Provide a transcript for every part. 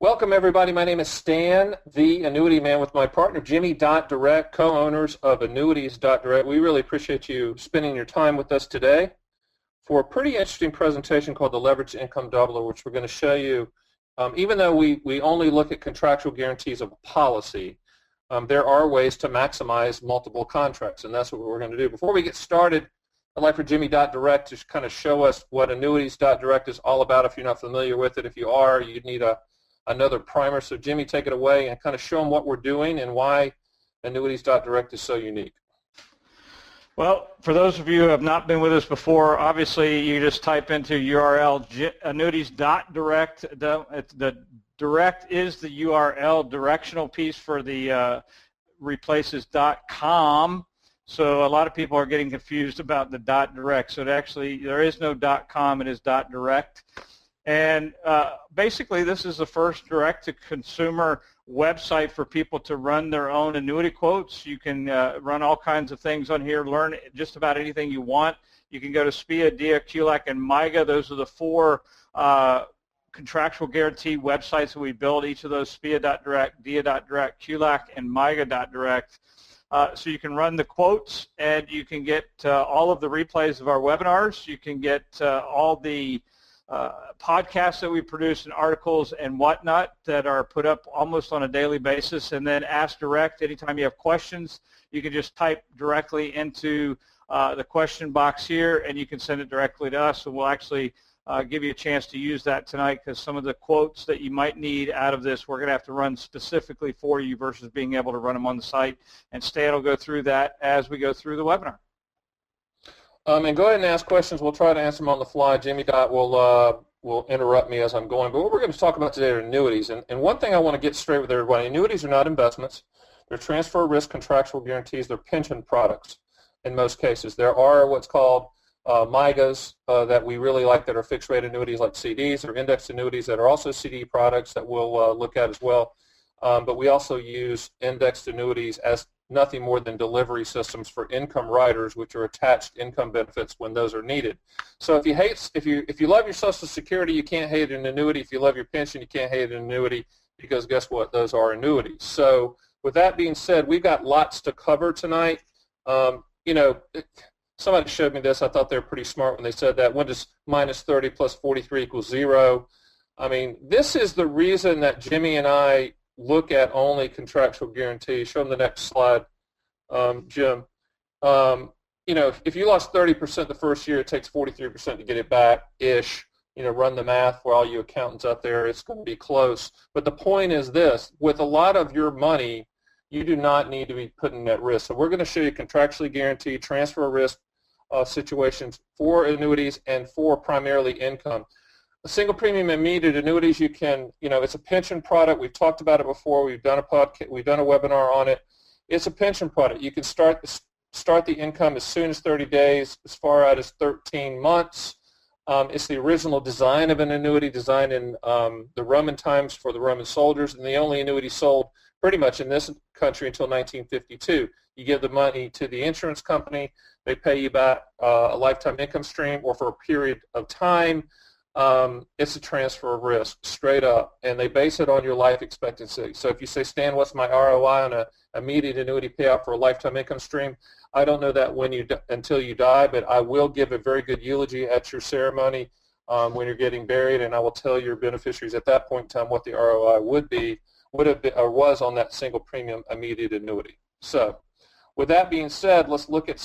Welcome, everybody. My name is Stan, the Annuity Man, with my partner, Jimmy Direct, co-owners of Annuities Direct. We really appreciate you spending your time with us today for a pretty interesting presentation called the Leveraged Income Doubler, which we're going to show you. Even though we only look at contractual guarantees of a policy, there are ways to maximize multiple contracts, and that's what we're going to do. Before we get started, I'd like for Jimmy Direct to kind of show us what Annuities Direct is all about. If you're not familiar with it, if you are, you'd need another primer. So Jimmy, take it away and kind of show them what we're doing and why Annuities Direct is so unique. Well, for those of you who have not been with us before, obviously you just type into URL annuities.direct. The direct is the URL directional piece for the replaces .com. So a lot of people are getting confused about the .direct. So there is no .com, it is .direct. And basically, this is the first direct-to-consumer website for people to run their own annuity quotes. You can run all kinds of things on here, learn just about anything you want. You can go to SPIA, DIA, QLAC, and MIGA. Those are the four contractual guarantee websites that we build, each of those, SPIA.direct, DIA.direct, QLAC, and MIGA.direct. So you can run the quotes, and you can get all of the replays of our webinars. You can get all the podcasts that we produce and articles and whatnot that are put up almost on a daily basis, and then Ask Direct. Anytime you have questions, you can just type directly into the question box here, and you can send it directly to us, and we'll actually give you a chance to use that tonight, because some of the quotes that you might need out of this, we're going to have to run specifically for you versus being able to run them on the site, and Stan will go through that as we go through the webinar. And go ahead and ask questions. We'll try to answer them on the fly. Jimmy will interrupt me as I'm going. But what we're going to talk about today are annuities. And one thing I want to get straight with everybody, annuities are not investments. They're transfer risk contractual guarantees. They're pension products in most cases. There are what's called MIGAs that we really like that are fixed rate annuities like CDs, or indexed annuities that are also CD products that we'll look at as well. But we also use indexed annuities as nothing more than delivery systems for income riders, which are attached income benefits when those are needed. So if you love your Social Security, you can't hate an annuity. If you love your pension, you can't hate an annuity, because guess what? Those are annuities. So with that being said, we've got lots to cover tonight. Somebody showed me this. I thought they were pretty smart when they said that. When does minus 30 plus 43 equals 0? I mean, this is the reason that Jimmy and I look at only contractual guarantees. Show them the next slide, Jim. If you lost 30% the first year, it takes 43% to get it back-ish. Run the math for all you accountants out there. It's going to be close. But the point is this. With a lot of your money, you do not need to be putting at risk. So we're going to show you contractually guaranteed transfer risk situations for annuities and for primarily income. A single premium immediate annuities, you can, it's a pension product. We've talked about it before. We've done a webinar on it. It's a pension product. You can start the income as soon as 30 days, as far out as 13 months. It's the original design of an annuity, designed in the Roman times for the Roman soldiers, and the only annuity sold pretty much in this country until 1952. You give the money to the insurance company. They pay you back a lifetime income stream, or for a period of time. It's a transfer of risk, straight up, and they base it on your life expectancy. So if you say, Stan, what's my ROI on an immediate annuity payout for a lifetime income stream? I don't know that until you die, but I will give a very good eulogy at your ceremony when you're getting buried, and I will tell your beneficiaries at that point in time what the ROI would have been or was on that single premium immediate annuity. So with that being said, let's look at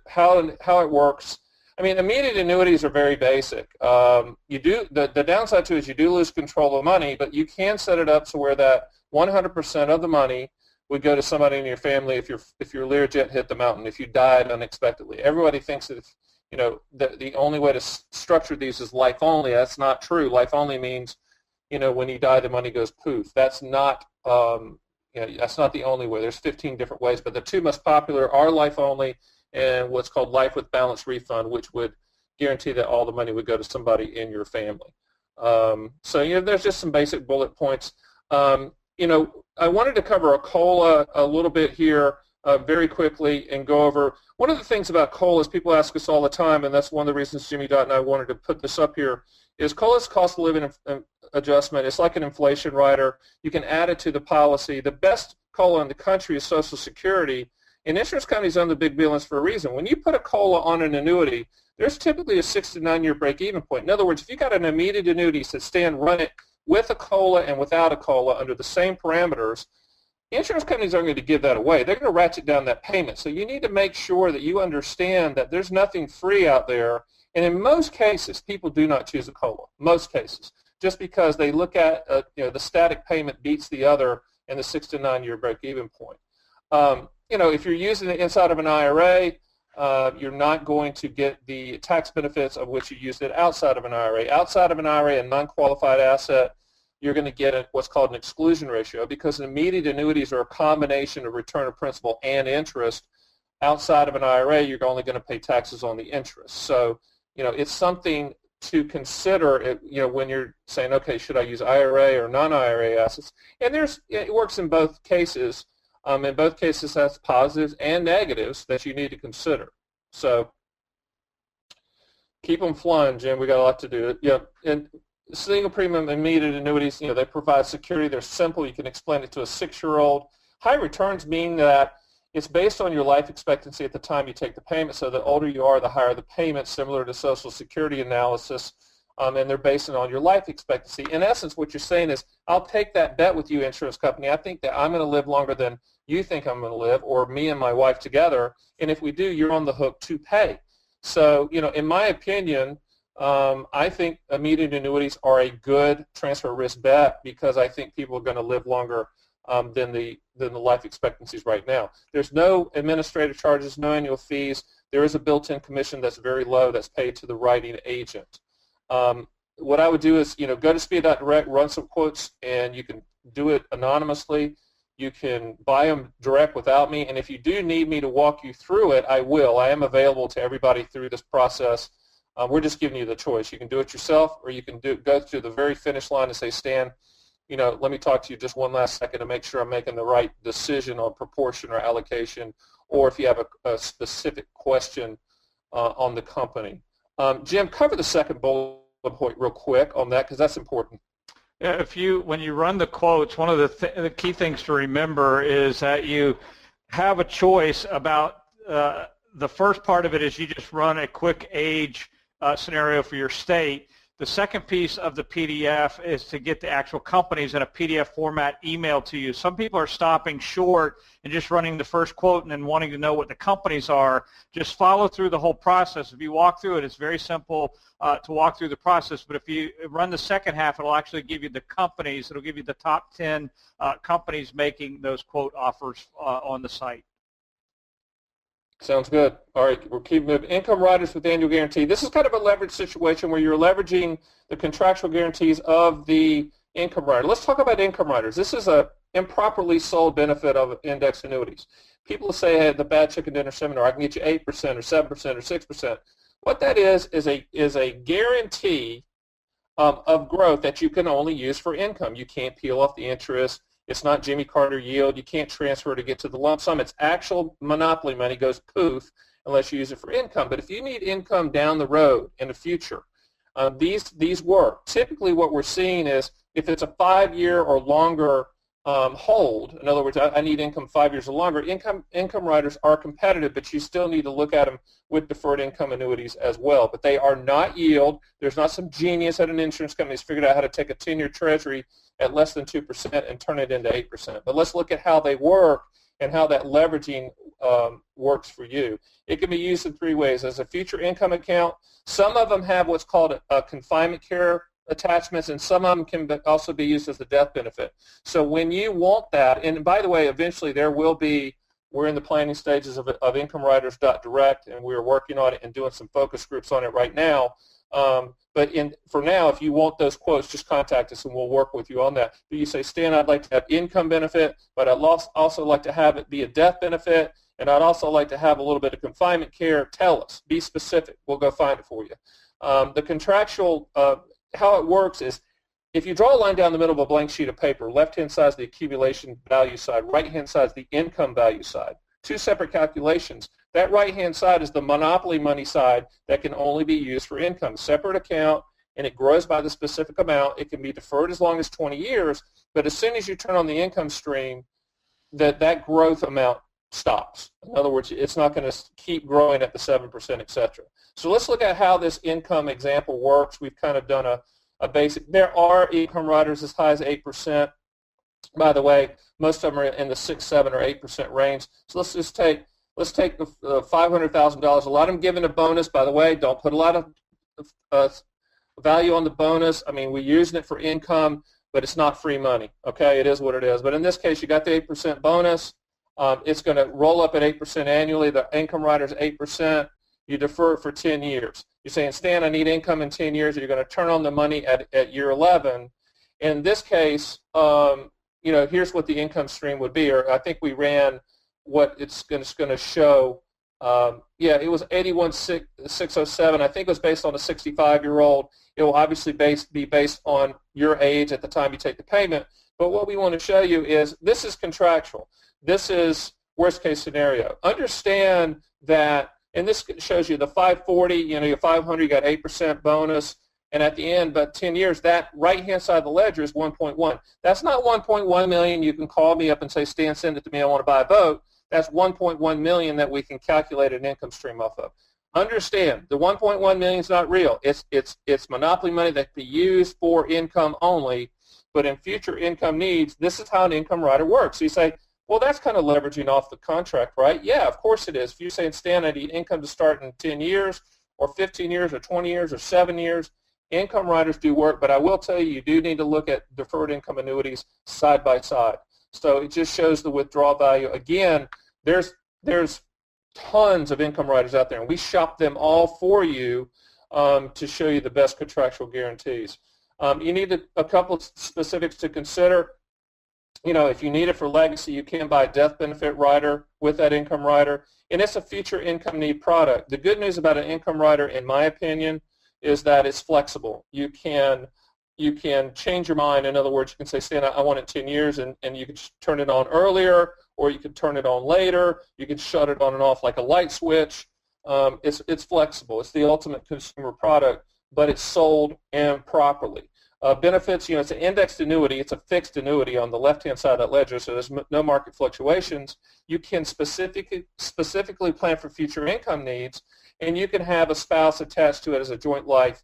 how it works. I mean, immediate annuities are very basic. The downside to it is you do lose control of money, but you can set it up so where that 100% of the money would go to somebody in your family if your Learjet hit the mountain, if you died unexpectedly. Everybody thinks that the only way to structure these is life only. That's not true. Life only means, when you die, the money goes poof. That's not that's not the only way. There's 15 different ways, but the two most popular are life only and what's called life with balance refund, which would guarantee that all the money would go to somebody in your family. There's just some basic bullet points. I wanted to cover a COLA a little bit here. very quickly and go over one of the things about COLAs. People ask us all the time, and that's one of the reasons Jimmy Dott and I wanted to put this up here, is COLA's cost of living adjustment. It's like an inflation rider. You can add it to the policy. The best COLA in the country is Social Security, and insurance companies own the big billions for a reason. When you put a COLA on an annuity, there's typically a 6 to 9 year break-even point. In other words, if you got an immediate annuity that stand run it with a COLA and without a COLA under the same parameters, insurance companies aren't going to give that away. They're going to ratchet down that payment. So you need to make sure that you understand that there's nothing free out there. And in most cases, people do not choose a COLA. Most cases, just because they look at the static payment beats the other and the 6 to 9 year break-even point. If you're using it inside of an IRA, you're not going to get the tax benefits of which you used it outside of an IRA. Outside of an IRA, a non-qualified asset, you're going to get what's called an exclusion ratio, because immediate annuities are a combination of return of principal and interest. Outside of an IRA, you're only going to pay taxes on the interest. So, it's something to consider, when you're saying, okay, should I use IRA or non-IRA assets? And it works in both cases. In both cases, has positives and negatives that you need to consider. So keep them flying, Jim. We got a lot to do. And single premium immediate annuities, they provide security. They're simple. You can explain it to a 6-year-old. High returns mean that it's based on your life expectancy at the time you take the payment. So the older you are, the higher the payment, similar to Social Security analysis. And they're based on your life expectancy. In essence, what you're saying is, I'll take that bet with you, insurance company. I think that I'm going to live longer than you think I'm going to live, or me and my wife together. And if we do, you're on the hook to pay. So, in my opinion, I think immediate annuities are a good transfer risk bet, because I think people are going to live longer than the life expectancies right now. There's no administrative charges, no annual fees. There is a built-in commission that's very low that's paid to the writing agent. What I would do is, go to SPIA.direct, run some quotes, and you can do it anonymously. You can buy them direct without me, and if you do need me to walk you through it, I will. I am available to everybody through this process. We're just giving you the choice. You can do it yourself, or you can go to the very finish line and say, Stan, let me talk to you just one last second to make sure I'm making the right decision on proportion or allocation, or if you have a specific question on the company. Jim, cover the second bullet point real quick on that, because that's important. Yeah, when you run the quotes, one of the key things to remember is that you have a choice about the first part of it is you just run a quick age scenario for your state. The second piece of the PDF is to get the actual companies in a PDF format emailed to you. Some people are stopping short and just running the first quote and then wanting to know what the companies are. Just follow through the whole process. If you walk through it, it's very simple to walk through the process. But if you run the second half, it'll actually give you the companies. It'll give you the top 10 companies making those quote offers on the site. Sounds good. All right, we'll keep moving. Income riders with annual guarantee. This is kind of a leverage situation where you're leveraging the contractual guarantees of the income rider. Let's talk about income riders. This is a improperly sold benefit of index annuities. People say, hey, the bad chicken dinner seminar, I can get you 8% or 7% or 6%. What that is a guarantee of growth that you can only use for income. You can't peel off the interest. It's not Jimmy Carter yield. You can't transfer to get to the lump sum. It's actual monopoly money, goes poof unless you use it for income. But if you need income down the road in the future, these work. Typically what we're seeing is if it's a 5-year or longer hold, in other words, I need income 5 years or longer, income riders are competitive, but you still need to look at them with deferred income annuities as well. But they are not yield. There's not some genius at an insurance company who's figured out how to take a 10-year treasury at less than 2% and turn it into 8%. But let's look at how they work and how that leveraging works for you. It can be used in 3 ways. As a future income account, some of them have what's called a confinement care attachments, and some of them can also be used as a death benefit. So when you want that, and by the way, eventually there will be, we're in the planning stages of incomeriders.direct, and we're working on it and doing some focus groups on it right now. But for now, if you want those quotes, just contact us and we'll work with you on that. But you say, Stan, I'd like to have income benefit, but I'd also like to have it be a death benefit, and I'd also like to have a little bit of confinement care. Tell us. Be specific. We'll go find it for you. The contractual, how it works is if you draw a line down the middle of a blank sheet of paper, left-hand side is the accumulation value side, right-hand side is the income value side. two separate calculations. That right-hand side is the monopoly money side that can only be used for income. Separate account, and it grows by the specific amount. It can be deferred as long as 20 years, but as soon as you turn on the income stream, that growth amount stops. In other words, it's not going to keep growing at the 7%, et cetera. So let's look at how this income example works. We've kind of done a basic. There are income riders as high as 8%. By the way, most of them are in the 6, 7, or 8% range. So let's take the $500,000. A lot of them given a bonus. By the way, don't put a lot of value on the bonus. I mean, we're using it for income, but it's not free money. Okay, it is what it is. But in this case, you got the 8% bonus. It's going to roll up at 8% annually. The income rider is 8%. You defer it for 10 years. You're saying, Stan, I need income in 10 years. You're going to turn on the money at year 11. In this case, here's what the income stream would be. Or I think we ran what it's going to show. It was 81,607. I think it was based on a 65-year-old. It will obviously be based on your age at the time you take the payment. But what we want to show you is this is contractual. This is worst case scenario. Understand that, and this shows you the 540, your 500, you got 8% bonus, and at the end, but 10 years, that right-hand side of the ledger is 1.1. That's not 1.1 million. You can call me up and say, Stan, send it to me. I want to buy a boat. That's 1.1 million that we can calculate an income stream off of. Understand, the 1.1 million is not real. It's monopoly money that can be used for income only, but in future income needs, this is how an income rider works. So you say, well, that's kind of leveraging off the contract, right? Yeah, of course it is. If you're saying, Stan, I need income to start in 10 years or 15 years or 20 years or 7 years, income riders do work, but I will tell you, you do need to look at deferred income annuities side by side. So it just shows the withdrawal value. Again, there's tons of income riders out there, and we shop them all for you to show you the best contractual guarantees. You need a couple of specifics to consider. If you need it for legacy, you can buy a death benefit rider with that income rider, and it's a future income need product. The good news about an income rider, in my opinion, is that it's flexible. You can change your mind. In other words, you can say, Stan, I want it 10 years, and you can turn it on earlier, or you can turn it on later. You can shut it on and off like a light switch. It's flexible. It's the ultimate consumer product, but it's sold and properly. Benefits, it's an indexed annuity. It's a fixed annuity on the left-hand side of that ledger, so there's no market fluctuations. You can specifically plan for future income needs, and you can have a spouse attached to it as a joint life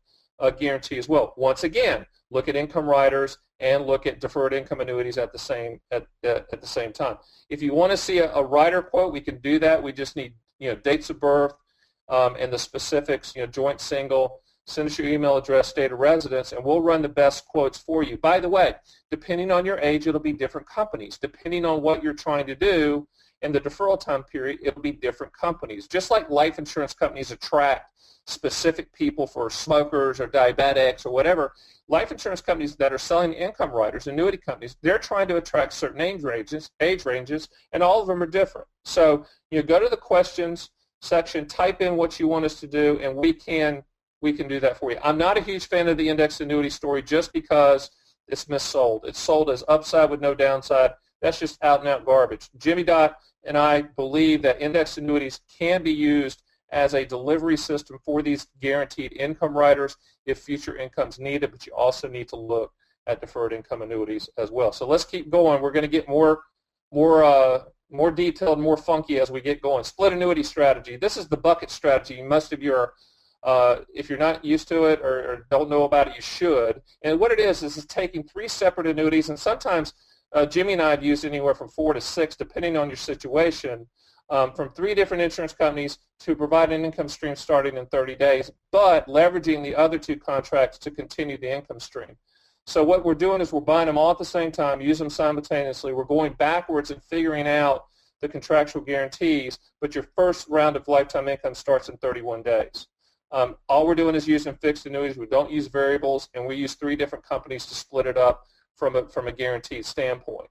guarantee as well. Once again, look at income riders and look at deferred income annuities at the same time. If you want to see a rider quote, we can do that. We just need dates of birth and the specifics, joint, single. Send us your email address, state of residence, and we'll run the best quotes for you. By the way, depending on your age, it'll be different companies. Depending on what you're trying to do in the deferral time period, it'll be different companies. Just like life insurance companies attract specific people for smokers or diabetics or whatever, life insurance companies that are selling income riders, annuity companies, they're trying to attract certain age ranges, and all of them are different. So go to the questions section, type in what you want us to do, and we can do that for you. I'm not a huge fan of the indexed annuity story just because it's missold. It's sold as upside with no downside. That's just out-and-out garbage. Jimmy Dot and I believe that indexed annuities can be used as a delivery system for these guaranteed income riders if future income's needed, but you also need to look at deferred income annuities as well. So let's keep going. We're going to get more detailed, more funky as we get going. Split annuity strategy. This is the bucket strategy. Most of you are if you're not used to it or don't know about it, you should. And what it is taking 3 separate annuities, and sometimes Jimmy and I have used anywhere from 4 to 6, depending on your situation, from 3 different insurance companies to provide an income stream starting in 30 days, but leveraging the other 2 contracts to continue the income stream. So what we're doing is we're buying them all at the same time, use them simultaneously. We're going backwards and figuring out the contractual guarantees, but your first round of lifetime income starts in 31 days. All we're doing is using fixed annuities. We don't use variables, and we use 3 different companies to split it up from a guaranteed standpoint.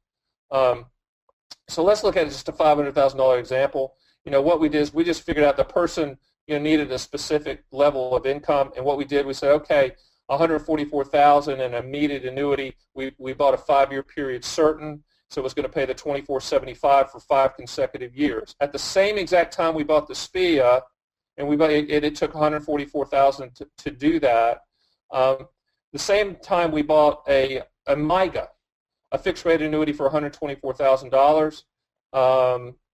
So let's look at just a $500,000 example. What we did is we just figured out the person needed a specific level of income, and what we did, we said, okay, $144,000 in an immediate annuity. We bought a 5-year period certain, So it was going to pay the $24.75 for 5 consecutive years. At the same exact time we bought the SPIA, and it took $144,000 to do that. The same time we bought a MIGA, a fixed rate annuity for $124,000,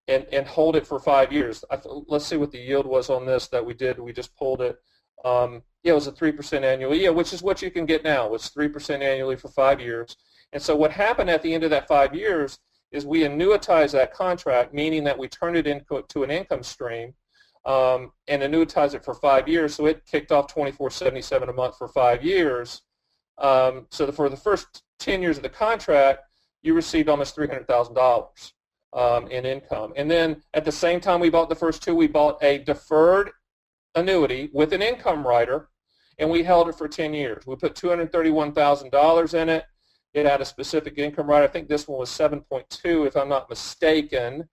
and hold it for 5 years. Let's see what the yield was on this that we did. We just pulled it. It was a 3% annually, which is what you can get now. It's 3% annually for 5 years. And so what happened at the end of that 5 years is we annuitized that contract, meaning that we turned it into an income stream, and annuitized it for 5 years. So it kicked off $24.77 a month for 5 years. So for the first 10 years of the contract, you received almost $300,000 in income. And then at the same time we bought the first two, we bought a deferred annuity with an income rider, and we held it for 10 years. We put $231,000 in it. It had a specific income rider. I think this one was 7.2, if I'm not mistaken,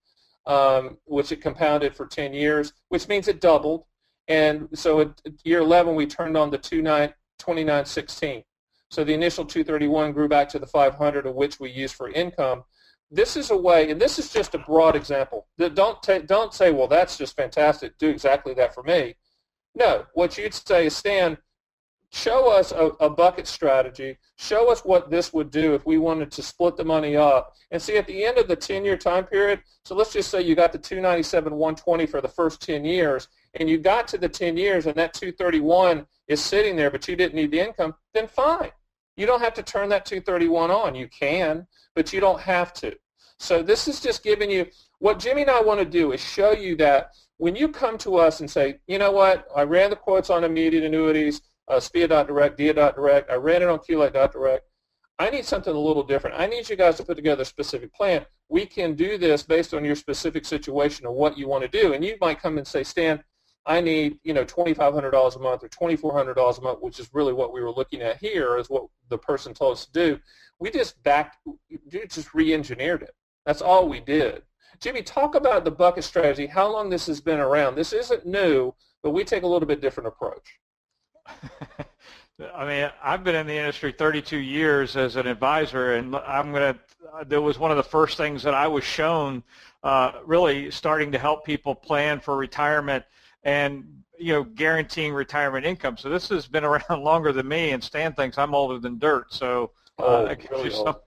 which it compounded for 10 years, which means it doubled. And so at year 11, we turned on the 2916. So the initial 231 grew back to the 500, of which we used for income. This is a way, and this is just a broad example. Don't say, well, that's just fantastic. Do exactly that for me. No, what you'd say is, Stan, show us a bucket strategy. Show us what this would do if we wanted to split the money up. And see, at the end of the 10-year time period, so let's just say you got the 297, 120 for the first 10 years, and you got to the 10 years and that 231 is sitting there, but you didn't need the income, then fine. You don't have to turn that 231 on. You can, but you don't have to. So this is just giving you, what Jimmy and I want to do is show you that when you come to us and say, you know what, I ran the quotes on immediate annuities, SPIA.direct, DIA.direct, I ran it on QLite.direct, I need something a little different. I need you guys to put together a specific plan. We can do this based on your specific situation or what you want to do. And you might come and say, Stan, I need, $2,500 a month or $2,400 a month, which is really what we were looking at here, is what the person told us to do. We just re-engineered it. That's all we did. Jimmy, talk about the bucket strategy, how long this has been around. This isn't new, but we take a little bit different approach. I mean, I've been in the industry 32 years as an advisor, and there was one of the first things that I was shown really starting to help people plan for retirement and, guaranteeing retirement income. So this has been around longer than me, and Stan thinks I'm older than dirt. So really old.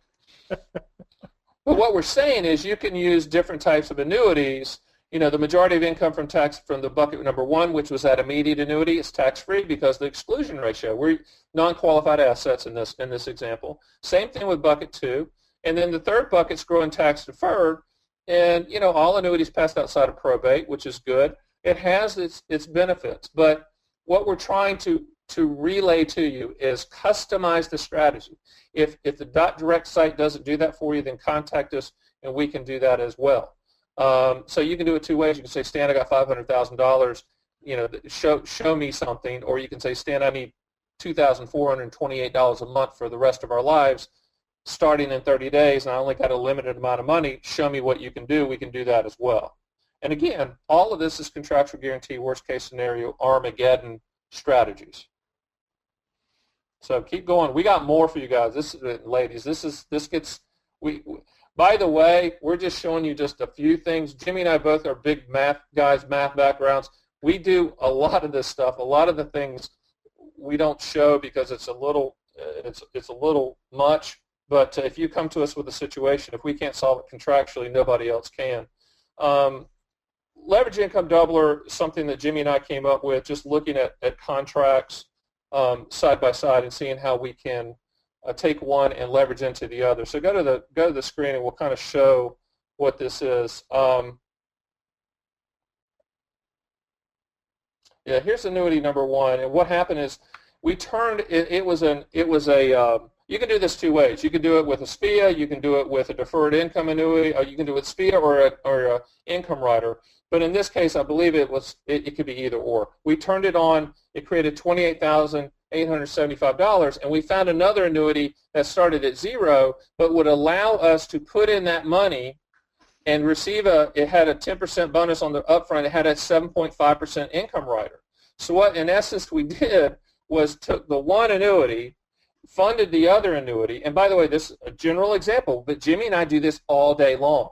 But what we're saying is you can use different types of annuities. The majority of income from the bucket number one, which was that immediate annuity, is tax-free because the exclusion ratio. We're non-qualified assets in this example. Same thing with bucket two. And then the third bucket's growing tax-deferred. And, all annuities passed outside of probate, which is good. It has its benefits. But what we're trying to relay to you is customize the strategy. If the .direct site doesn't do that for you, then contact us and we can do that as well. So you can do it two ways. You can say, Stan, I got $500,000, show me something. Or you can say, Stan, I need $2,428 a month for the rest of our lives, starting in 30 days, and I only got a limited amount of money. Show me what you can do. We can do that as well. And again, all of this is contractual guarantee, worst case scenario, Armageddon strategies. So keep going. We got more for you guys. Ladies, by the way, we're just showing you just a few things. Jimmy and I both are big math guys, math backgrounds. We do a lot of this stuff. A lot of the things we don't show because it's a little much. But if you come to us with a situation, if we can't solve it contractually, nobody else can. Leverage income doubler is something that Jimmy and I came up with, just looking at contracts side by side and seeing how we can take one and leverage into the other. So go to the screen and we'll kind of show what this is. Here's annuity number one, and what happened is we turned you can do this two ways. You can do it with a SPIA, you can do it with a deferred income annuity, or you can do it with SPIA or a income rider. But in this case, I believe it could be either or. We turned it on. It created $28,875, and we found another annuity that started at zero, but would allow us to put in that money and receive it had a 10% bonus on the upfront. It had a 7.5% income rider. So what, in essence, we did was took the one annuity funded the other annuity, and by the way, this is a general example, but Jimmy and I do this all day long,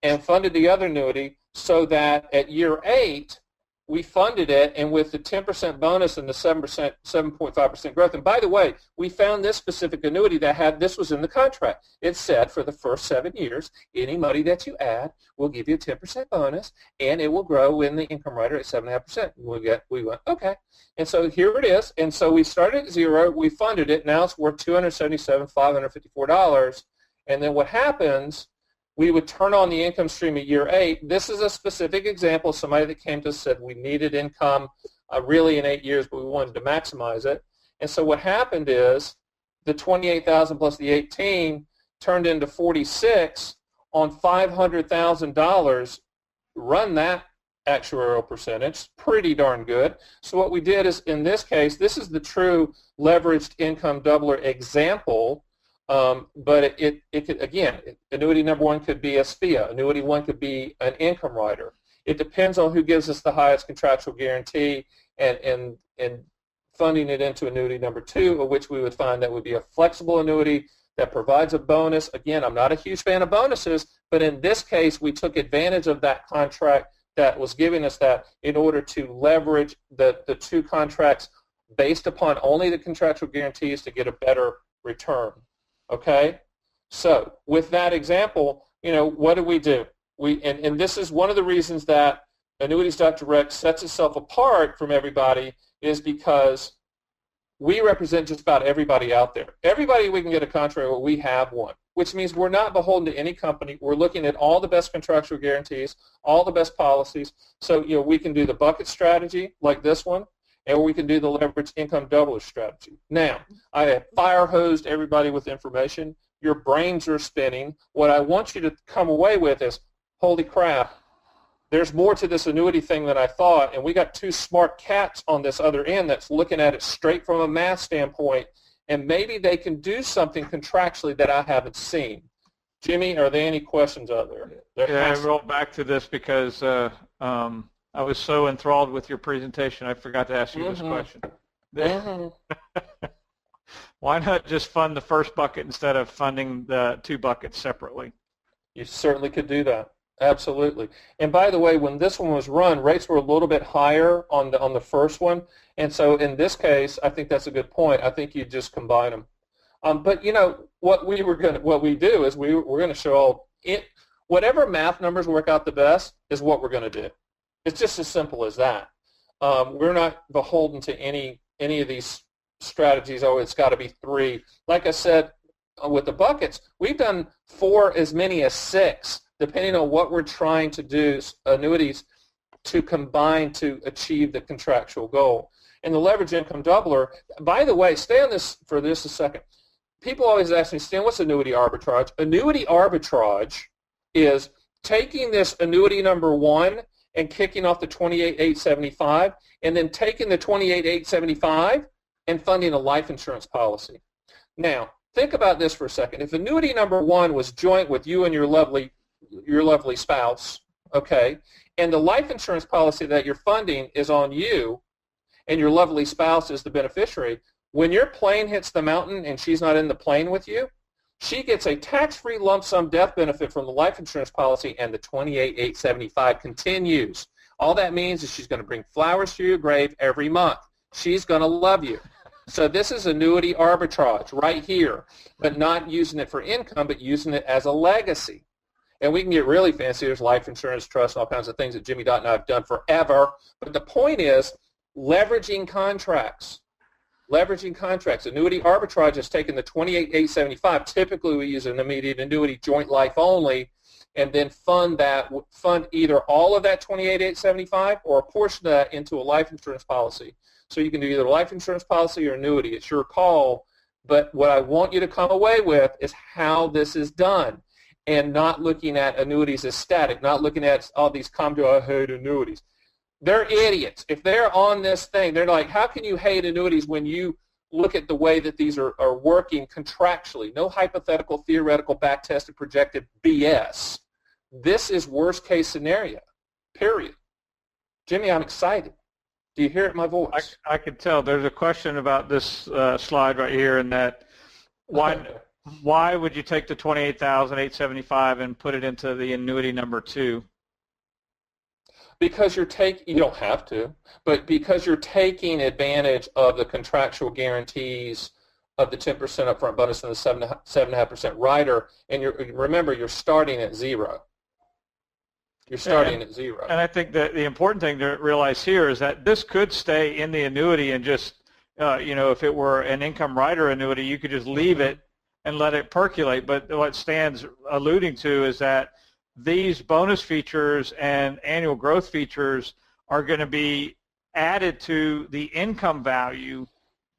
and funded the other annuity so that at year 8, we funded it, and with the 10% bonus and the 7.5% growth, and by the way, we found this specific annuity that had, this was in the contract. It said for the first 7 years, any money that you add will give you a 10% bonus, and it will grow in the income rider at 7.5%. We went, okay. And so here it is, and so we started at 0, we funded it, now it's worth $277,554, and then what happens, we would turn on the income stream at year 8. This is a specific example of somebody that came to us and said we needed income really in 8 years, but we wanted to maximize it. And so what happened is the $28,000 plus the 18 turned into 46 on $500,000. Run that actuarial percentage, pretty darn good. So what we did is, in this case, this is the true leveraged income doubler example. But it could, again, annuity number 1 could be a SPIA. Annuity 1 could be an income rider. It depends on who gives us the highest contractual guarantee and funding it into annuity number 2, of which we would find that would be a flexible annuity that provides a bonus. Again, I'm not a huge fan of bonuses, but in this case, we took advantage of that contract that was giving us that in order to leverage the 2 contracts based upon only the contractual guarantees to get a better return. Okay, so with that example, what do? And this is one of the reasons that Annuities.direct sets itself apart from everybody, is because we represent just about everybody out there. Everybody we can get a contract with, we have one, which means we're not beholden to any company. We're looking at all the best contractual guarantees, all the best policies. So we can do the bucket strategy like this one, and we can do the leverage income doubler strategy. Now, I have fire hosed everybody with information. Your brains are spinning. What I want you to come away with is, holy crap, there's more to this annuity thing than I thought, and we got 2 smart cats on this other end that's looking at it straight from a math standpoint, and maybe they can do something contractually that I haven't seen. Jimmy, are there any questions out there? Yeah, I rolled back to this because I was so enthralled with your presentation, I forgot to ask you this question. Why not just fund the first bucket instead of funding the 2 buckets separately? You certainly could do that. Absolutely. And by the way, when this one was run, rates were a little bit higher on the first one. And so in this case, I think that's a good point. I think you just combine them. But what we do is we're going to show whatever math numbers work out the best is what we're going to do. It's just as simple as that. We're not beholden to any of these strategies. Oh, it's got to be 3. Like I said, with the buckets, we've done 4, as many as 6, depending on what we're trying to do, annuities to combine to achieve the contractual goal. And the leverage income doubler, by the way, stay on this for this a second. People always ask me, Stan, what's annuity arbitrage? Annuity arbitrage is taking this annuity number 1 and kicking off the 28,875, and then taking the 28,875 and funding a life insurance policy. Now, think about this for a second. If annuity number 1 was joint with you and your lovely spouse, okay, and the life insurance policy that you're funding is on you, and your lovely spouse is the beneficiary, when your plane hits the mountain and she's not in the plane with you, she gets a tax-free lump sum death benefit from the life insurance policy, and the 28,875 continues. All that means is she's going to bring flowers to your grave every month. She's going to love you. So this is annuity arbitrage right here, but not using it for income, but using it as a legacy. And we can get really fancy. There's life insurance, trust, all kinds of things that Jimmy Dot and I have done forever. But the point is leveraging contracts. Leveraging contracts. Annuity arbitrage has taken the 28,875. Typically, we use an immediate annuity joint life only, and then fund either all of that 28,875 or a portion of that into a life insurance policy. So you can do either life insurance policy or annuity. It's your call. But what I want you to come away with is how this is done, and not looking at annuities as static, not looking at all these I hate annuities. They're idiots. If they're on this thing, they're like, how can you hate annuities when you look at the way that these are working contractually? No hypothetical, theoretical, back-tested, projected BS. This is worst-case scenario, period. Jimmy, I'm excited. Do you hear it in my voice? I could tell. There's a question about this slide right here, and that why would you take the 28,875 and put it into the annuity number 2? Because you don't have to, but because you're taking advantage of the contractual guarantees of the 10% upfront bonus and the 7.5% rider, and remember, you're starting at zero. You're starting at zero. And I think that the important thing to realize here is that this could stay in the annuity and just, if it were an income rider annuity, you could just leave it and let it percolate. But what Stan's alluding to is that these bonus features and annual growth features are going to be added to the income value.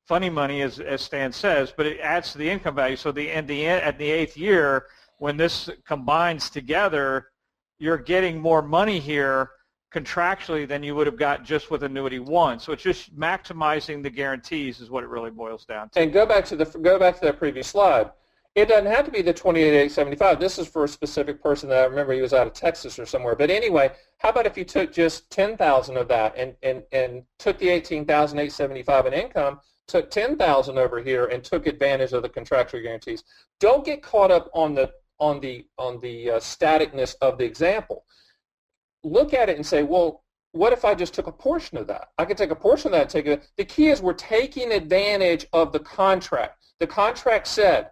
Funny money, as Stan says, but it adds to the income value. So at the 8th year, when this combines together, you're getting more money here contractually than you would have got just with annuity 1. So it's just maximizing the guarantees is what it really boils down to. And go back to that previous slide. It doesn't have to be the 28,875. This is for a specific person that I remember he was out of Texas or somewhere. But anyway, how about if you took just 10,000 of that and took the 18,875 in income, took 10,000 over here and took advantage of the contractual guarantees. Don't get caught up on the staticness of the example. Look at it and say, well, what if I just took a portion of that? I could take a portion of that and take it. The key is we're taking advantage of the contract. The contract said,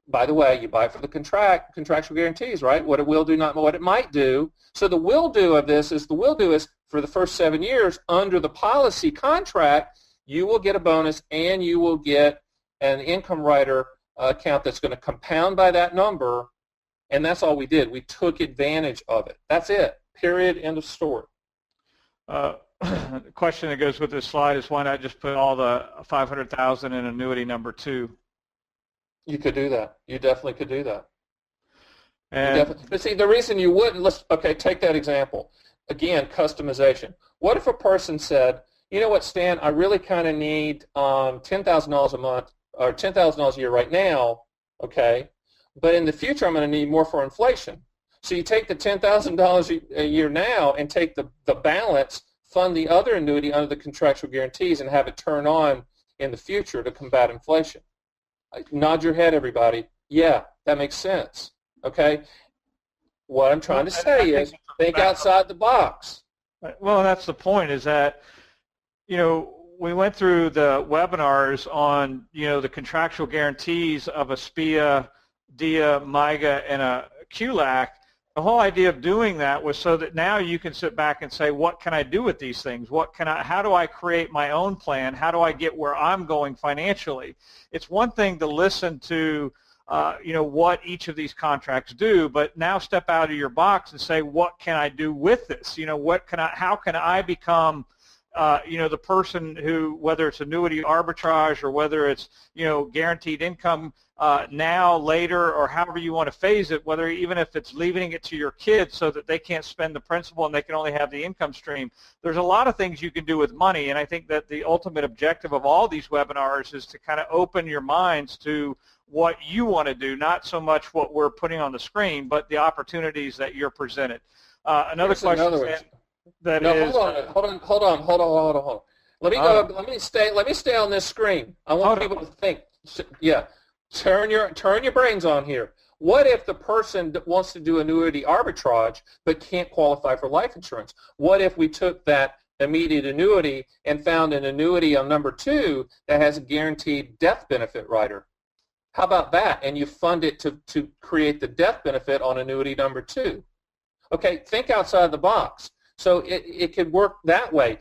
by the way, you buy for the contractual guarantees, right? What it will do, not what it might do. So the will do of this is for the first 7 years under the policy contract, you will get a bonus and you will get an income rider account that's going to compound by that number, and that's all we did. We took advantage of it. That's it. Period. End of story. The question that goes with this slide is why not just put all the $500,000 in annuity number 2? You could do that. You definitely could do that. But see, the reason you wouldn't, take that example. Again, customization. What if a person said, you know what, Stan, I really kind of need $10,000 a month or $10,000 a year right now, okay, but in the future I'm going to need more for inflation. So you take the $10,000 a year now and take the balance, fund the other annuity under the contractual guarantees, and have it turn on in the future to combat inflation. Nod your head, everybody. Yeah, that makes sense. Okay? What I'm trying to say is think outside the box. Well, that's the point, is that, we went through the webinars on, the contractual guarantees of a SPIA, DIA, MIGA, and a QLAC. The whole idea of doing that was so that now you can sit back and say, what can I do with these things? How do I create my own plan? How do I get where I'm going financially? It's one thing to listen to, what each of these contracts do, but now step out of your box and say, what can I do with this? How can I become the person who, whether it's annuity arbitrage or whether it's, guaranteed income now, later, or however you want to phase it, whether even if it's leaving it to your kids so that they can't spend the principal and they can only have the income stream. There's a lot of things you can do with money, and I think that the ultimate objective of all these webinars is to kind of open your minds to what you want to do, not so much what we're putting on the screen, but the opportunities that you're presented. Another question. Hold on. Let me stay on this screen. I want people to think. Yeah. Turn your brains on here. What if the person wants to do annuity arbitrage but can't qualify for life insurance? What if we took that immediate annuity and found an annuity on number 2 that has a guaranteed death benefit rider? How about that? And you fund it to create the death benefit on annuity number 2. Okay, think outside the box. So it could work that way.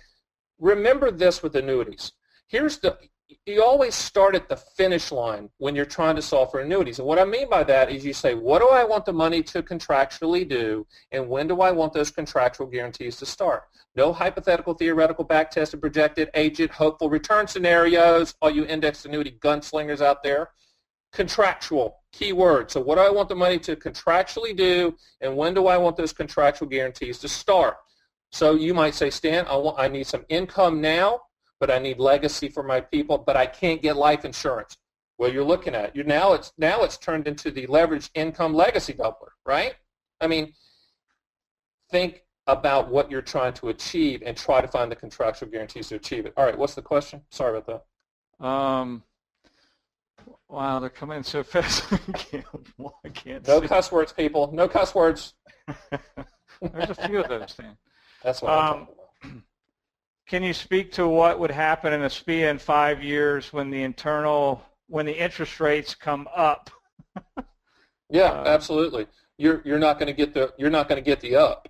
Remember this with annuities. You always start at the finish line when you're trying to solve for annuities. And what I mean by that is you say, what do I want the money to contractually do, and when do I want those contractual guarantees to start? No hypothetical, theoretical, back-tested, projected, agent, hopeful return scenarios, all you indexed annuity gunslingers out there. Contractual, key word. So what do I want the money to contractually do, and when do I want those contractual guarantees to start? So you might say, Stan, I need some income now, but I need legacy for my people, but I can't get life insurance. Well, you're looking at it. Now it's turned into the leveraged income legacy doubler, right? I mean, think about what you're trying to achieve and try to find the contractual guarantees to achieve it. All right, what's the question? Sorry about that. Wow, they're coming in so fast. I can't No see. cuss words, people. No cuss words. There's a few of those things. That's what I'm talking about. Can you speak to what would happen in a SPIA in 5 years when the interest rates come up? Yeah, absolutely. You're not going to get the up.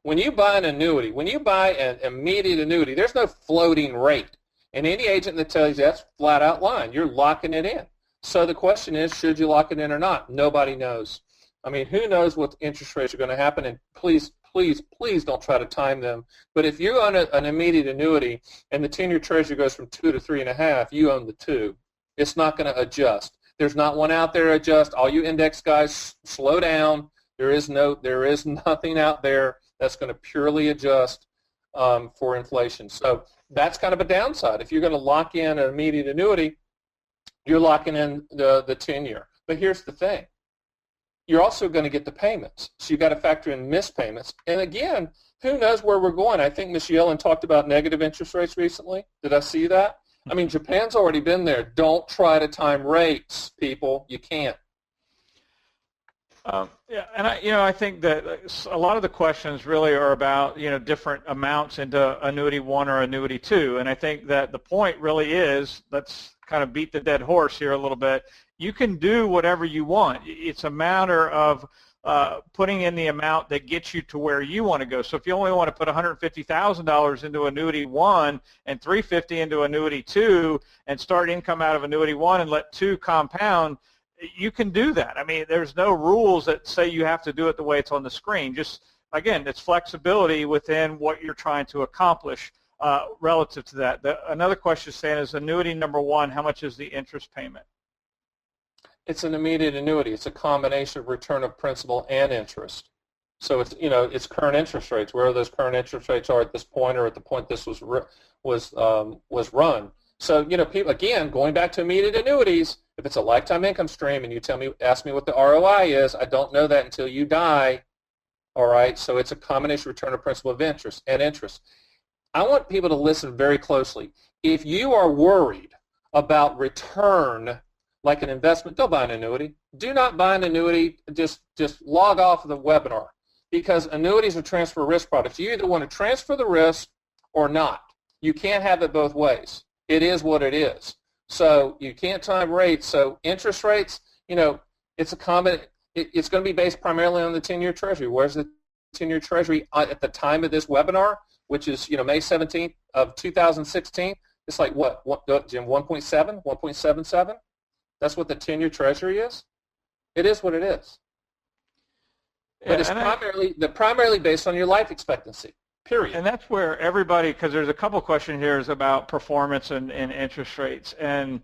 When you buy an annuity, when you buy an immediate annuity, there's no floating rate. And any agent that tells you that's flat out lying. You're locking it in. So the question is, should you lock it in or not? Nobody knows. I mean, who knows what interest rates are going to happen? And please don't try to time them. But if you own an immediate annuity and the 10-year treasury goes from 2 to 3.5, you own the 2. It's not going to adjust. There's not one out there to adjust. All you index guys, slow down. There is nothing out there that's going to purely adjust for inflation. So that's kind of a downside. If you're going to lock in an immediate annuity, you're locking in the 10-year. But here's the thing. You're also going to get the payments. So you've got to factor in missed payments. And again, who knows where we're going? I think Ms. Yellen talked about negative interest rates recently. Did I see that? I mean, Japan's already been there. Don't try to time rates, people. You can't. Yeah, and I think that a lot of the questions really are about different amounts into annuity 1 or annuity 2, and I think that the point really is, let's kind of beat the dead horse here a little bit. You can do whatever you want. It's a matter of putting in the amount that gets you to where you want to go. So if you only want to put $150,000 into annuity 1 and $350,000 into annuity 2 and start income out of annuity 1 and let 2 compound, you can do that. I mean, there's no rules that say you have to do it the way it's on the screen. Just, again, it's flexibility within what you're trying to accomplish relative to that. Another question saying is annuity number 1, how much is the interest payment? It's an immediate annuity. It's a combination of return of principal and interest. So it's current interest rates, where those current interest rates are at this point or at the point this was run. So people, again, going back to immediate annuities, if it's a lifetime income stream and ask me what the ROI is, I don't know that until you die. All right, so it's a combination return of principal of interest and interest. I want people to listen very closely. If you are worried about return like an investment, don't buy an annuity. Do not buy an annuity. Just log off of the webinar, because annuities are transfer risk products. You either want to transfer the risk or not. You can't have it both ways. It is what it is. So you can't time rates. So interest rates, it's a common. It's going to be based primarily on the 10-year Treasury. Where's the 10-year Treasury at the time of this webinar, which is May 17th of 2016? It's like what Jim? 1.7, 1.77. That's what the 10-year Treasury is. It is what it is. But it's primarily based on your life expectancy. Period. And that's where everybody, because there's a couple questions here is about performance and interest rates. And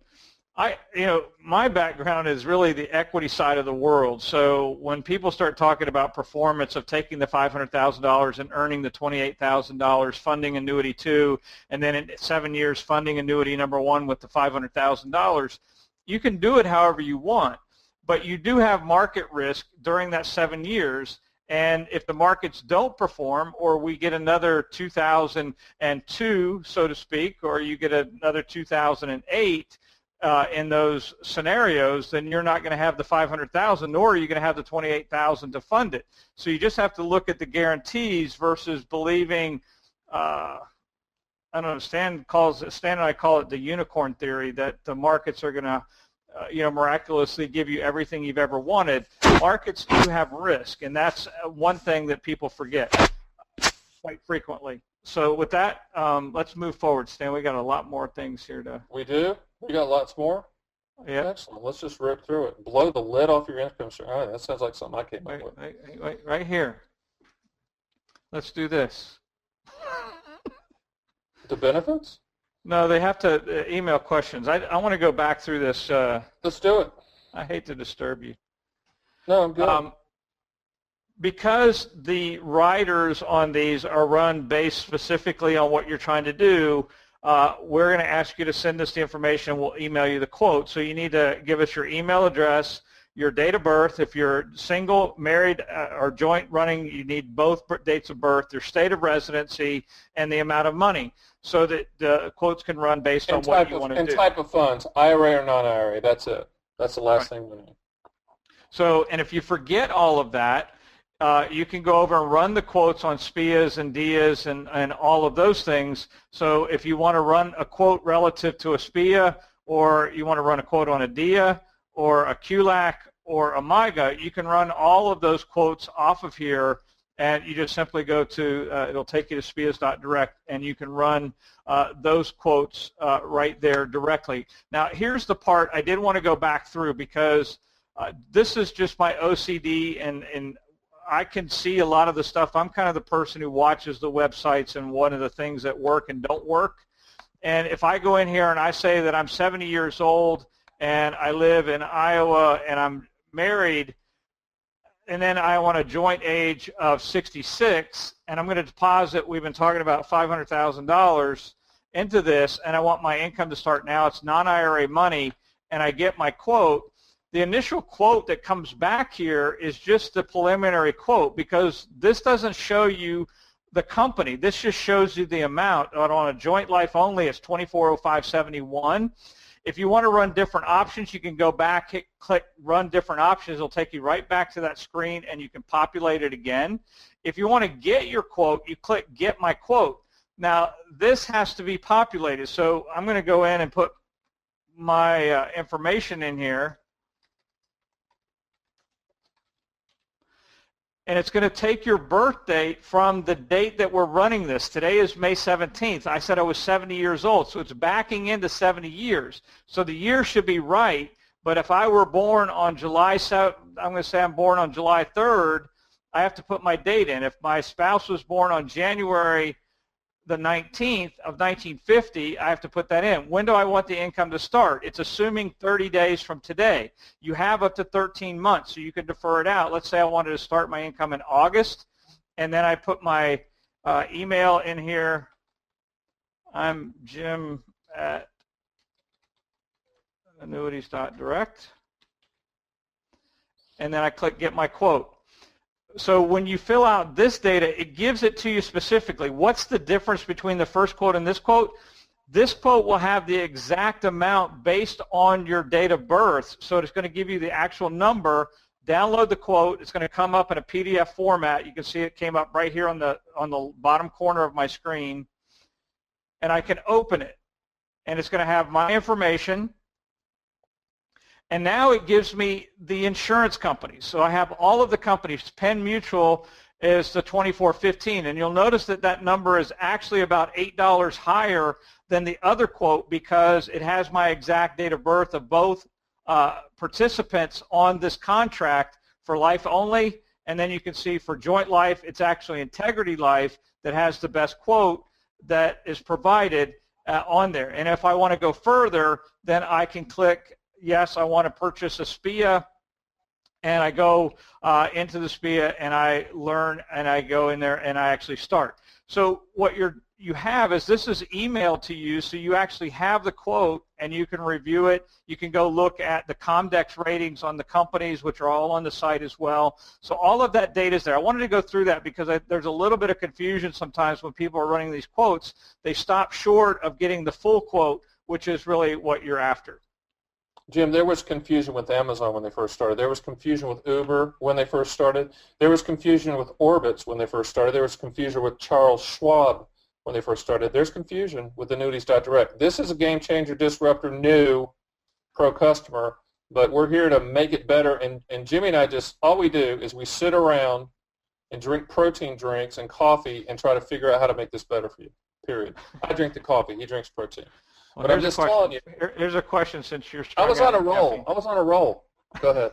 my background is really the equity side of the world. So when people start talking about performance of taking the $500,000 and earning the $28,000, funding annuity 2, and then in 7 years funding annuity number 1 with the $500,000, you can do it however you want. But you do have market risk during that 7 years. And if the markets don't perform, or we get another 2002, so to speak, or you get another 2008 in those scenarios, then you're not going to have the $500,000, nor are you going to have the $28,000 to fund it. So you just have to look at the guarantees versus believing. I don't know. Stan and I call it the unicorn theory, that the markets are going to miraculously give you everything you've ever wanted. Markets do have risk, and that's one thing that people forget quite frequently. So with that, let's move forward, Stan. We got a lot more things here to. We do? We got lots more? Yeah. Excellent. Let's just rip through it. Blow the lid off your income stream. All right, that sounds like something I came up with. Wait, right here. Let's do this. The benefits? No, they have to email questions. I want to go back through this. Let's do it. I hate to disturb you. No, I'm good. Because the riders on these are run based specifically on what you're trying to do, we're going to ask you to send us the information. We'll email you the quote. So you need to give us your email address, your date of birth. If you're single, married, or joint running, you need both dates of birth, your state of residency, and the amount of money, so that the quotes can run based on what you want to do. And type of funds, IRA or non-IRA, that's it. That's the last thing we need. So, and if you forget all of that, you can go over and run the quotes on SPIAs and DIAs and all of those things. So if you want to run a quote relative to a SPIA, or you want to run a quote on a DIA, or a QLAC, or a MIGA, you can run all of those quotes off of here, and you just simply go to, it'll take you to spias.direct, and you can run those quotes right there directly. Now, here's the part I did want to go back through, because this is just my OCD, and I can see a lot of the stuff. I'm kind of the person who watches the websites and one of the things that work and don't work. And if I go in here and I say that I'm 70 years old and I live in Iowa and I'm married, and then I want a joint age of 66, and I'm going to deposit, we've been talking about $500,000 into this, and I want my income to start now, it's non-IRA money, and I get my quote, the initial quote that comes back here is just the preliminary quote, because this doesn't show you the company. This just shows you the amount. On a joint life only, it's $2405.71. If you want to run different options, you can go back, click Run Different Options. It'll take you right back to that screen, and you can populate it again. If you want to get your quote, you click Get My Quote. Now, this has to be populated, so I'm going to go in and put my information in here. And it's going to take your birth date from the date that we're running this. Today is May 17th. I said I was 70 years old, so it's backing into 70 years. So the year should be right, but if I were born on July 7th, I'm going to say I'm born on July 3rd, I have to put my date in. If my spouse was born on January the 19th of 1950, I have to put that in. When do I want the income to start? It's assuming 30 days from today. You have up to 13 months, so you can defer it out. Let's say I wanted to start my income in August, and then I put my email in here. I'm Jim at annuities.direct, and then I click Get My Quote. So when you fill out this data, it gives it to you specifically. What's the difference between the first quote and this quote? This quote will have the exact amount based on your date of birth, so it's going to give you the actual number. Download the quote. It's going to come up in a PDF format. You can see it came up right here on the bottom corner of my screen, and I can open it, and it's going to have my information. And now it gives me the insurance companies. So I have all of the companies. Penn Mutual is the 2415, and you'll notice that that number is actually about $8 higher than the other quote, because it has my exact date of birth of both participants on this contract for life only. And then you can see for joint life, it's actually Integrity Life that has the best quote that is provided on there. And if I want to go further, then I can click yes, I want to purchase a SPIA, and I go into the SPIA, and I learn, and I go in there, and I actually start. So what you have is this is emailed to you, so you actually have the quote, and you can review it. You can go look at the Comdex ratings on the companies, which are all on the site as well. So all of that data is there. I wanted to go through that because there's a little bit of confusion sometimes when people are running these quotes. They stop short of getting the full quote, which is really what you're after. Jim, there was confusion with Amazon when they first started. There was confusion with Uber when they first started. There was confusion with Orbitz when they first started. There was confusion with Charles Schwab when they first started. There's confusion with Annuities.direct. This is a game changer, disruptor, new, pro-customer, but we're here to make it better. And Jimmy and I all we do is we sit around and drink protein drinks and coffee and try to figure out how to make this better for you, period. I drink the coffee. He drinks protein. Well, but I'm just telling you. Here's a question since you're I was on a roll. I was on a roll. Go ahead.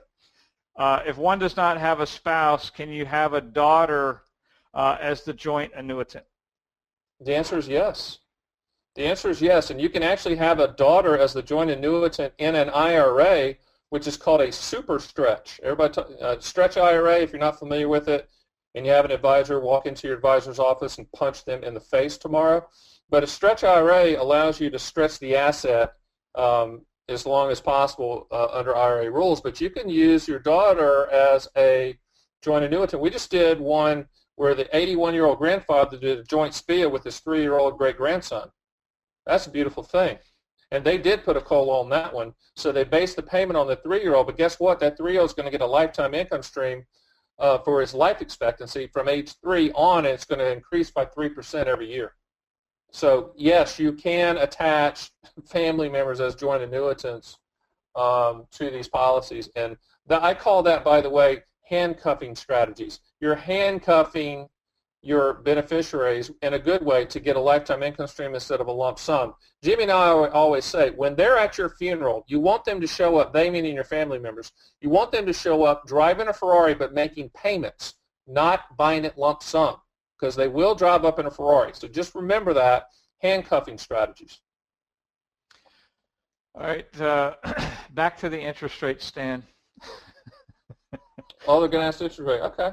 If one does not have a spouse, can you have a daughter as the joint annuitant? The answer is yes. The answer is yes. And you can actually have a daughter as the joint annuitant in an IRA, which is called a super stretch. Everybody, stretch IRA, if you're not familiar with it, and you have an advisor, walk into your advisor's office and punch them in the face tomorrow. But a stretch IRA allows you to stretch the asset as long as possible under IRA rules, but you can use your daughter as a joint annuitant. We just did one where the 81-year-old grandfather did a joint SPIA with his 3-year-old great-grandson. That's a beautiful thing. And they did put a COLA on that one, so they based the payment on the 3-year-old, but guess what? That 3-year-old is going to get a lifetime income stream for his life expectancy from age 3 on, and it's going to increase by 3% every year. So, yes, you can attach family members as joint annuitants to these policies. And I call that, by the way, handcuffing strategies. You're handcuffing your beneficiaries in a good way to get a lifetime income stream instead of a lump sum. Jimmy and I always say, when they're at your funeral, you want them to show up, they meaning your family members, you want them to show up driving a Ferrari but making payments, not buying it lump sum, because they will drive up in a Ferrari. So just remember that, handcuffing strategies. All right, back to the interest rate, Stan. Oh, they're going to ask the interest rate. Okay.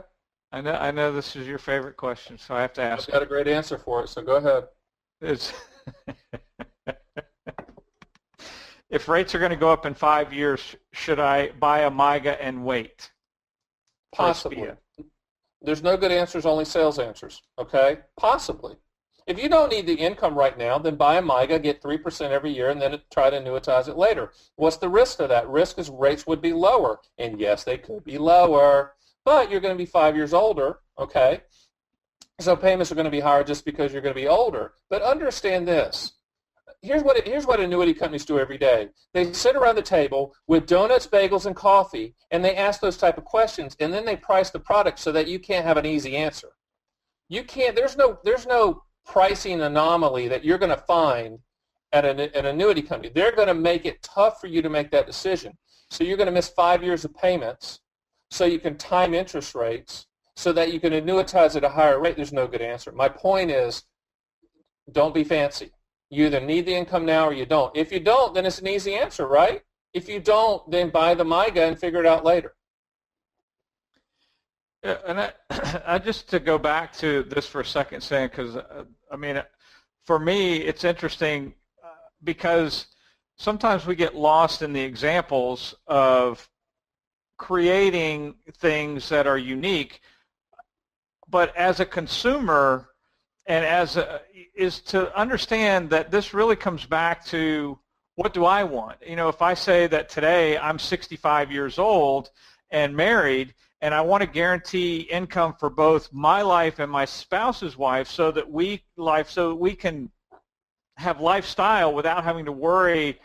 I know this is your favorite question, so I have to ask. I've got a great answer for it, so go ahead. If rates are going to go up in 5 years, should I buy a MIGA and wait? Possibly. There's no good answers, only sales answers, okay? Possibly. If you don't need the income right now, then buy a MIGA, get 3% every year, and then try to annuitize it later. What's the risk of that? Risk is rates would be lower. And yes, they could be lower, but you're going to be 5 years older, okay? So payments are going to be higher just because you're going to be older. But understand this. Here's what annuity companies do every day. They sit around the table with donuts, bagels, and coffee, and they ask those type of questions, and then they price the product so that you can't have an easy answer. You can't. There's no pricing anomaly that you're going to find at an annuity company. They're going to make it tough for you to make that decision. So you're going to miss 5 years of payments so you can time interest rates so that you can annuitize at a higher rate. There's no good answer. My point is, don't be fancy. You either need the income now or you don't. If you don't, then it's an easy answer, right? If you don't, then buy the MIGA and figure it out later. Yeah, and I just to go back to this for a second, Sam, because I mean, for me, it's interesting because sometimes we get lost in the examples of creating things that are unique, but as a consumer and is to understand that this really comes back to what do I want? You know, if I say that today I'm 65 years old and married, and I want to guarantee income for both my life and my spouse's wife so that we can have lifestyle without having to worry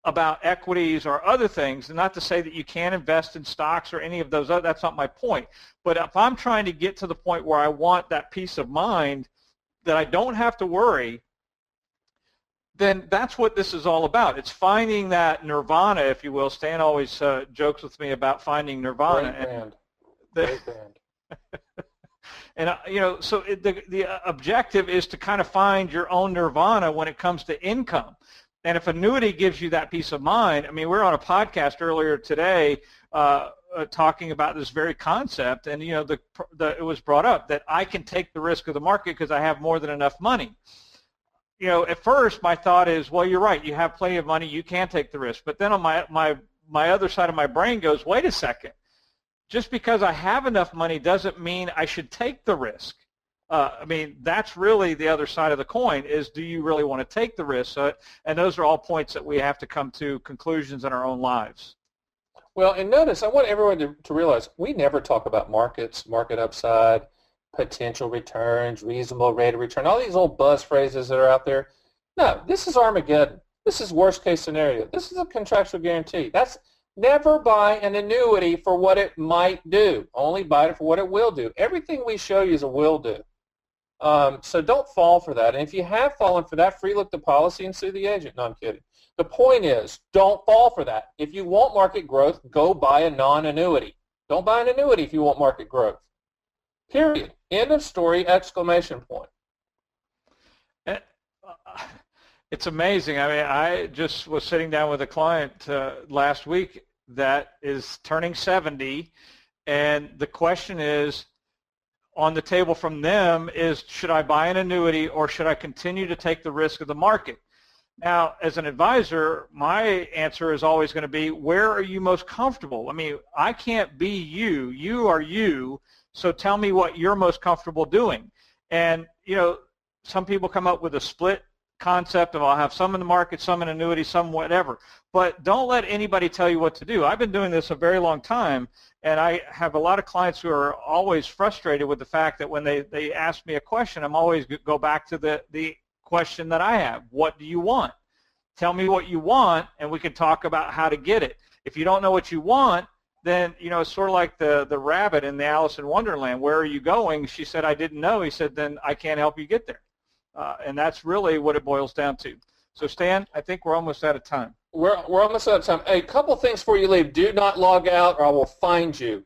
about equities or other things. And not to say that you can't invest in stocks or any of those other, that's not my point. But if I'm trying to get to the point where I want that peace of mind that I don't have to worry, then that's what this is all about. It's finding that nirvana, if you will. Stan always jokes with me about finding nirvana. Great band. And you know, so the objective is to kind of find your own nirvana when it comes to income. And if annuity gives you that peace of mind, I mean, we were on a podcast earlier today talking about this very concept, and you know, it was brought up that I can take the risk of the market because I have more than enough money. You know, at first my thought is, well, you're right, you have plenty of money, you can take the risk. But then on my other side of my brain goes, wait a second, just because I have enough money doesn't mean I should take the risk. I mean, that's really the other side of the coin is, do you really want to take the risk? And those are all points that we have to come to conclusions in our own lives. Well, and notice, I want everyone to realize, we never talk about markets, market upside, potential returns, reasonable rate of return, all these old buzz phrases that are out there. No, this is Armageddon. This is worst case scenario. This is a contractual guarantee. That's never buy an annuity for what it might do. Only buy it for what it will do. Everything we show you is a will do. So don't fall for that. And if you have fallen for that, free look the policy and sue the agent. No, I'm kidding. The point is, don't fall for that. If you want market growth, go buy a non-annuity. Don't buy an annuity if you want market growth. Period. End of story, exclamation point. It's amazing. I mean, I just was sitting down with a client last week that is turning 70, and the question is on the table from them is, should I buy an annuity or should I continue to take the risk of the market? Now, as an advisor, my answer is always going to be, where are you most comfortable? I mean, I can't be you. You are you, so tell me what you're most comfortable doing. And, you know, some people come up with a split concept of I'll have some in the market, some in annuity, some whatever. But don't let anybody tell you what to do. I've been doing this a very long time, and I have a lot of clients who are always frustrated with the fact that when they ask me a question, I'm always go back to the question that I have. What do you want? Tell me what you want, and we can talk about how to get it. If you don't know what you want, then, you know, it's sort of like the rabbit in the Alice in Wonderland. Where are you going? She said, I didn't know. He said, then I can't help you get there. And that's really what it boils down to. So, Stan, I think we're almost out of time. We're almost out of time. A couple things before you leave. Do not log out, or I will find you.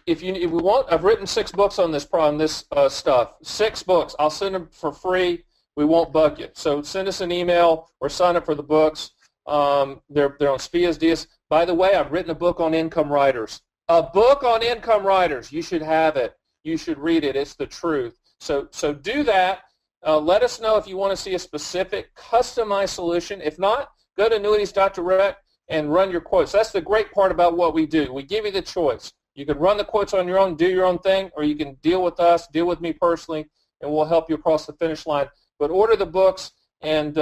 If we want, I've written 6 books on this stuff. 6 books. I'll send them for free. We won't bug you. So send us an email or sign up for the books. They're on Spia's Diaz. By the way, I've written a book on income riders. A book on income riders. You should have it. You should read it. It's the truth. So do that. Let us know if you want to see a specific customized solution. If not, go to annuities.direct and run your quotes. That's the great part about what we do. We give you the choice. You can run the quotes on your own, do your own thing, or you can deal with us, deal with me personally, and we'll help you across the finish line. But order the books, and